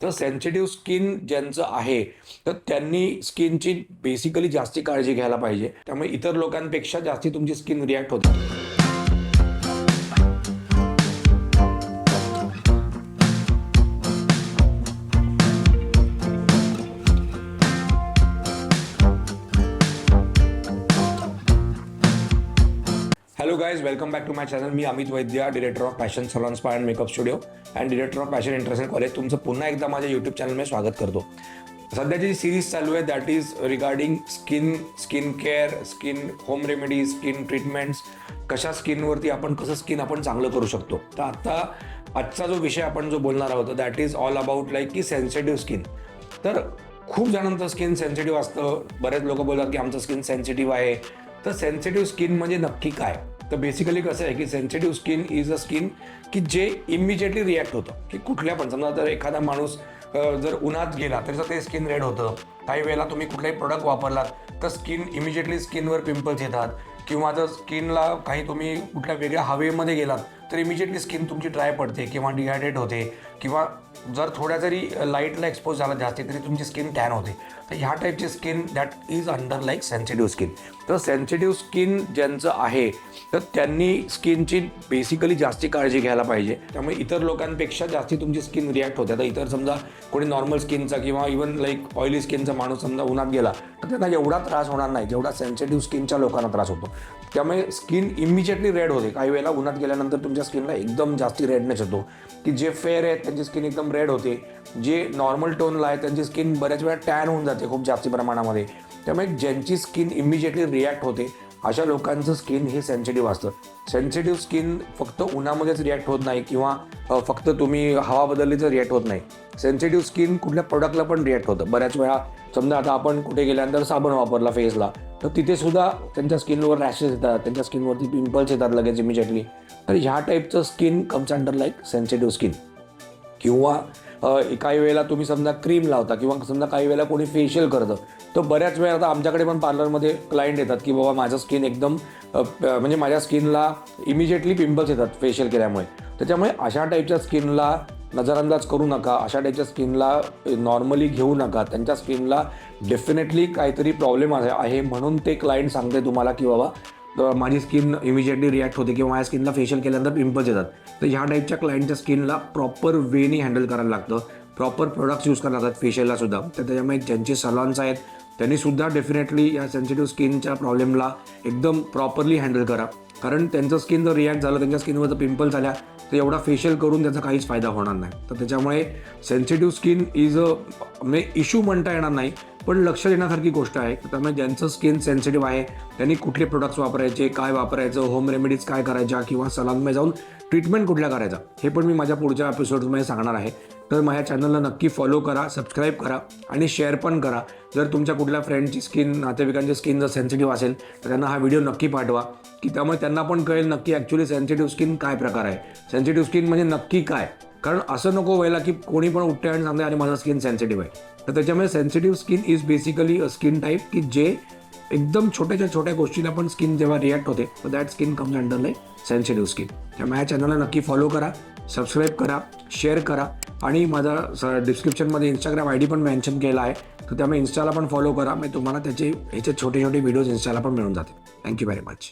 तर sensitive skin ज्यांचं आहे तर त्यांनी स्किनची बेसिकली जास्ती काळजी घ्यायला पाहिजे. त्यामुळे इतर लोकांपेक्षा जास्ती तुमची स्किन रिॲक्ट होते. Hello guys, welcome back to my channel. मी Amit Vaidya, director of fashion salon spa and makeup studio and director of fashion international college. तुमचं पुन्हा एकदा माझ्या यूट्यूब चॅनलमध्ये स्वागत करतो. सध्याची जी सिरीज चालू आहे that is regarding skin care, skin home remedies, skin treatments, कशा स्किनवरती कसं स्किन आपण चांगलं करू शकतो. तर आजचा जो विषय आपण जो बोलणार आहोत that is all about like की सेन्सिटिव्ह स्किन. तर खूप जणांचं स्किन सेन्सिटिव्ह असतं. बरेच लोक बोलतात की आमचं स्किन सेन्सिटिव्ह आहे. तर सेन्सिटिव्ह स्किन म्हणजे नक्की काय? तर बेसिकली कसं आहे की sensitive skin is a skin की जे इमिजिएटली रिॲक्ट होतं. की कुठल्या पण समजा जर एखादा माणूस जर उन्हात गेला तरी ते स्किन रेड होतं. काही वेळेला तुम्ही कुठलाही प्रोडक्ट वापरलात तर स्किन इमिजिएटली स्किनवर पिंपल्स येतात. किंवा जर स्किनला काही तुम्ही कुठल्या वेगळ्या हवेमध्ये गेलात तर इमिजिएटली स्किन तुमची ड्राय पडते किंवा डिहायड्रेट होते. किंवा जर थोड्या जरी लाईटला एक्सपोज झाला जास्ती तरी तुमची स्किन टॅन होते. तर ह्या टाईपची skin that is under like sensitive skin. तर सेन्सिटिव्ह स्किन ज्यांचं आहे तर त्यांनी स्किनची बेसिकली जास्ती काळजी घ्यायला पाहिजे. त्यामुळे इतर लोकांपेक्षा जास्ती तुमची स्किन रिॲक्ट होते. आता इतर समजा कोणी नॉर्मल स्किनचा किंवा इवन लाईक ऑइली स्किनचा माणूस समजा उन्हात गेला तर त्यांना एवढा त्रास होणार नाही जेवढा सेन्सिटिव्ह स्किनच्या लोकांना त्रास होतो. त्यामुळे स्किन इमिजिएटली रेड होते. काही वेळेला उन्हात गेल्यानंतर तुमच्या स्किनला एकदम जास्ती रेडनेस येतो. की जे फेअर आहेत त्यांची स्किन एकदम रेड होते. जे नॉर्मल टोनला आहे त्यांची स्किन बऱ्याच वेळा टॅन होऊन जाते खूप जास्ती प्रमाणामध्ये. त्यामुळे ज्यांची स्किन इमिजिएटली रिॲक्ट होते अशा लोकांचं स्किन हे सेन्सिटिव्ह असतं. सेन्सिटिव्ह स्किन फक्त उन्हामध्येच रिॲक्ट होत नाही किंवा फक्त तुम्ही हवा बदलली तर रिॲक्ट होत नाही. सेन्सिटिव्ह स्किन कुठल्या प्रोडक्टला पण रिॲक्ट होतं. बऱ्याच वेळा समजा आता आपण कुठे गेल्यानंतर साबण वापरला फेसला तर तिथे सुद्धा त्यांच्या स्किनवर रॅशेस येतात, त्यांच्या स्किनवरती पिंपल्स येतात लगेच इमिजिएटली. तर ह्या टाईपचं skin comes under like sensitive skin. किंवा काही वेळेला तुम्ही समजा क्रीम लावता किंवा समजा काही वेळेला कोणी फेशियल करतं तर बऱ्याच वेळा आता आमच्याकडे पण पार्लरमध्ये क्लायंट येतात की बाबा माझं स्किन एकदम म्हणजे माझ्या स्किनला इमिजिएटली पिंपल्स येतात फेशियल केल्यामुळे. त्याच्यामुळे अशा टाईपच्या स्किनला नजरअंदाज करू नका. अशा टाईपच्या स्किनला नॉर्मली घेऊ नका. त्यांच्या स्किनला डेफिनेटली काहीतरी प्रॉब्लेम आहे म्हणून ते क्लायंट सांगते तुम्हाला की बाबा माझी स्किन इमिजिएटली रिॲक्ट होते किंवा माझ्या स्किनला फेशियल केल्यानंतर पिंपल्स येतात. तर ह्या टाईपच्या क्लायंटच्या स्किनला प्रॉपर वेनी हँडल करायला लागतं. प्रॉपर प्रोडक्ट्स यूज करायला लागतात फेशियलला सुद्धा. तर त्याच्यामुळे ज्यांचे सलॉन्स आहेत त्यांनीसुद्धा डेफिनेटली या सेन्सिटिव्ह स्किनच्या प्रॉब्लेमला एकदम प्रॉपरली हँडल करा. कारण त्यांचं स्किन जर रिॲक्ट झालं, त्यांच्या स्किनवर जर पिंपल्स आल्या तर एवढा फेशियल करून त्याचा काहीच फायदा होणार नाही. तर त्याच्यामुळे सेन्सिटिव्ह स्किन इज म्हणजे इश्यू म्हणता येणार नाही पण लक्ष देण्यासारखी गोष्ट आहे. त्यामुळे ज्यांचं स्किन सेन्सिटिव्ह आहे त्यांनी कुठले प्रोडक्ट्स वापरायचे, काय वापरायचं, होम रेमेडीज काय करायच्या किंवा सलॉनमध्ये जाऊन ट्रीटमेंट कुठल्या करायचा हे पण मी माझ्या पुढच्या एपिसोड्समध्ये सांगणार आहे. तर माझ्या चॅनलला नक्की फॉलो करा, सबस्क्राईब करा आणि शेअर पण करा. जर तुमच्या कुठल्या फ्रेंडची स्किन, नातेवाईकांची स्किन जर सेन्सिटिव्ह असेल तर त्यांना हा व्हिडिओ नक्की पाठवा की त्यामुळे त्यांना पण कळेल नक्की ॲक्च्युली सेन्सिटिव्ह स्किन काय प्रकार आहे, सेन्सिटिव्ह स्किन म्हणजे नक्की काय. कारण असं नको व्हायला की कोणी पण उठते आणि सांगते आणि माझं स्किन सेन्सिटिव्ह आहे. तर त्याच्यामुळे sensitive skin is basically a skin type की जे एकदम छोट्या गोष्टीला पण स्किन जेव्हा रिॲक्ट होते तर that skin comes under like sensitive skin. त्यामुळे या चॅनलला नक्की फॉलो करा, सबस्क्राईब करा, शेअर करा आणि माझा डिस्क्रिप्शनमध्ये इंस्टाग्राम ID पण मेन्शन केला आहे. तर त्यामुळे इन्स्टाला पण फॉलो करा. मी तुम्हाला ह्याचे छोटे व्हिडिओज इन्स्टाला पण मिळून जाते. Thank you very much.